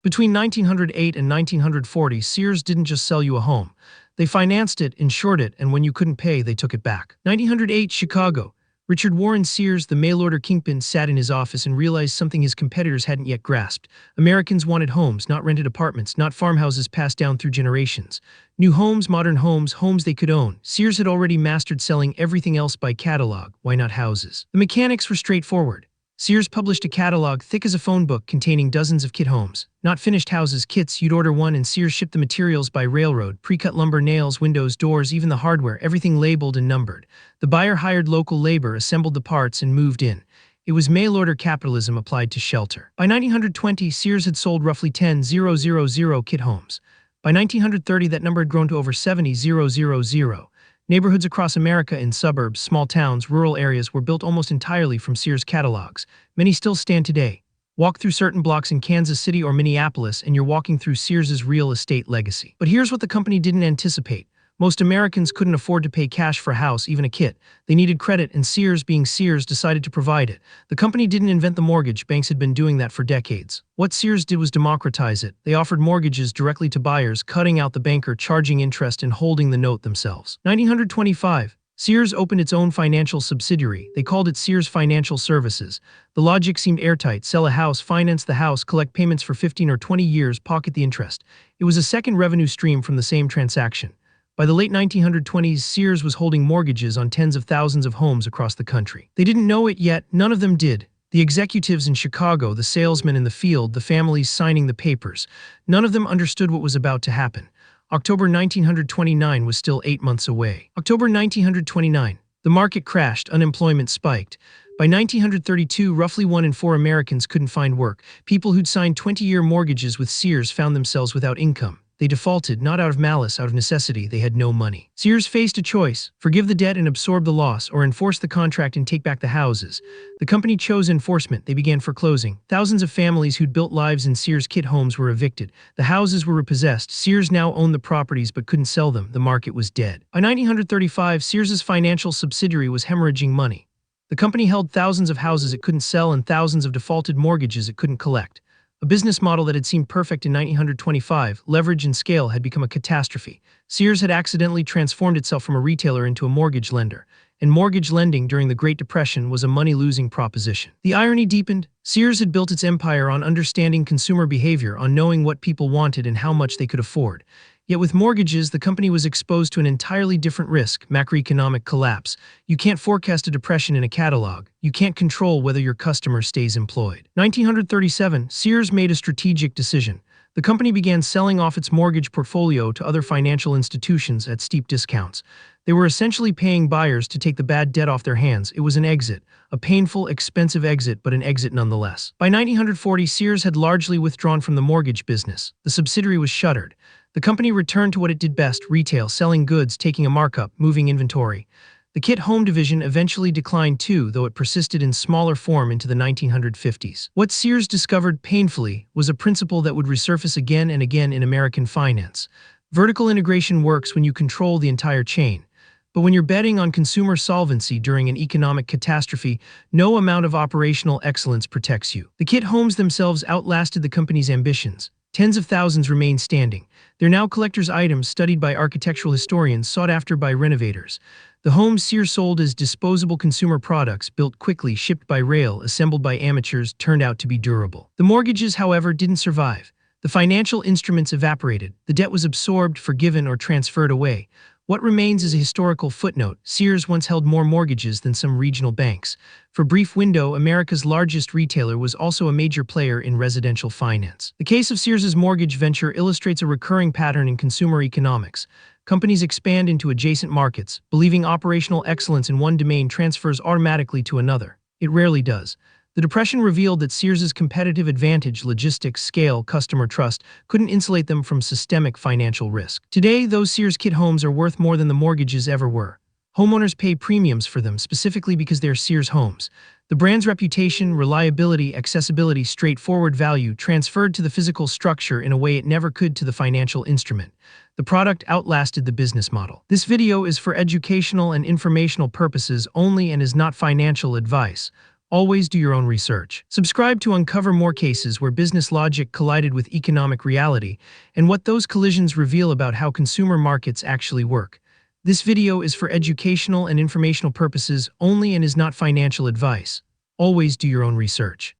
Between 1908 and 1940, Sears didn't just sell you a home. They financed it, insured it, and when you couldn't pay, they took it back. 1908, Chicago. Richard Warren Sears, the mail-order kingpin, sat in his office and realized something his competitors hadn't yet grasped. Americans wanted homes, not rented apartments, not farmhouses passed down through generations. New homes, modern homes, homes they could own. Sears had already mastered selling everything else by catalog. Why not houses? The mechanics were straightforward. Sears published a catalog thick as a phone book containing dozens of kit homes. Not finished houses, kits. You'd order one and Sears shipped the materials by railroad, pre-cut lumber, nails, windows, doors, even the hardware, everything labeled and numbered. The buyer hired local labor, assembled the parts, and moved in. It was mail-order capitalism applied to shelter. By 1920, Sears had sold roughly 10,000 kit homes. By 1930, that number had grown to over 70,000. Neighborhoods across America in suburbs, small towns, rural areas were built almost entirely from Sears catalogs. Many still stand today. Walk through certain blocks in Kansas City or Minneapolis and you're walking through Sears's real estate legacy. But here's what the company didn't anticipate. Most Americans couldn't afford to pay cash for a house, even a kit. They needed credit, and Sears, being Sears, decided to provide it. The company didn't invent the mortgage. Banks had been doing that for decades. What Sears did was democratize it. They offered mortgages directly to buyers, cutting out the banker, charging interest, and holding the note themselves. 1925. Sears opened its own financial subsidiary. They called it Sears Financial Services. The logic seemed airtight. Sell a house, finance the house, collect payments for 15 or 20 years, pocket the interest. It was a second revenue stream from the same transaction. By the late 1920s, Sears was holding mortgages on tens of thousands of homes across the country. They didn't know it yet. None of them did. The executives in Chicago, the salesmen in the field, the families signing the papers. None of them understood what was about to happen. October 1929 was still 8 months away. October 1929. The market crashed. Unemployment spiked. By 1932, roughly 1 in 4 Americans couldn't find work. People who'd signed 20-year mortgages with Sears found themselves without income. They defaulted, not out of malice, out of necessity. They had no money. Sears faced a choice: forgive the debt and absorb the loss, or enforce the contract and take back the houses. The company chose enforcement. They began foreclosing. Thousands of families who'd built lives in Sears kit homes were evicted. The houses were repossessed. Sears now owned the properties but couldn't sell them. The market was dead. By 1935, Sears's financial subsidiary was hemorrhaging money. The company held thousands of houses it couldn't sell and thousands of defaulted mortgages it couldn't collect. A business model that had seemed perfect in 1925, leverage and scale, had become a catastrophe. Sears had accidentally transformed itself from a retailer into a mortgage lender, and mortgage lending during the Great Depression was a money-losing proposition. The irony deepened. Sears had built its empire on understanding consumer behavior, on knowing what people wanted and how much they could afford. Yet with mortgages, the company was exposed to an entirely different risk: macroeconomic collapse. You can't forecast a depression in a catalog. You can't control whether your customer stays employed. 1937, Sears made a strategic decision. The company began selling off its mortgage portfolio to other financial institutions at steep discounts. They were essentially paying buyers to take the bad debt off their hands. It was an exit, a painful, expensive exit, but an exit nonetheless. By 1940, Sears had largely withdrawn from the mortgage business. The subsidiary was shuttered. The company returned to what it did best: retail, selling goods, taking a markup, moving inventory. The kit home division eventually declined too, though it persisted in smaller form into the 1950s. What Sears discovered painfully was a principle that would resurface again and again in American finance. Vertical integration works when you control the entire chain. But when you're betting on consumer solvency during an economic catastrophe, no amount of operational excellence protects you. The kit homes themselves outlasted the company's ambitions. Tens of thousands remain standing. They're now collector's items studied by architectural historians, sought after by renovators. The homes Sears sold as disposable consumer products, built quickly, shipped by rail, assembled by amateurs, turned out to be durable. The mortgages, however, didn't survive. The financial instruments evaporated. The debt was absorbed, forgiven, or transferred away. What remains is a historical footnote. Sears once held more mortgages than some regional banks. For a brief window, America's largest retailer was also a major player in residential finance. The case of Sears's mortgage venture illustrates a recurring pattern in consumer economics. Companies expand into adjacent markets, believing operational excellence in one domain transfers automatically to another. It rarely does. The Depression revealed that Sears's competitive advantage, logistics, scale, customer trust, couldn't insulate them from systemic financial risk. Today, those Sears kit homes are worth more than the mortgages ever were. Homeowners pay premiums for them specifically because they're Sears homes. The brand's reputation, reliability, accessibility, straightforward value transferred to the physical structure in a way it never could to the financial instrument. The product outlasted the business model. This video is for educational and informational purposes only and is not financial advice. Always do your own research. Subscribe to uncover more cases where business logic collided with economic reality and what those collisions reveal about how consumer markets actually work. This video is for educational and informational purposes only and is not financial advice. Always do your own research.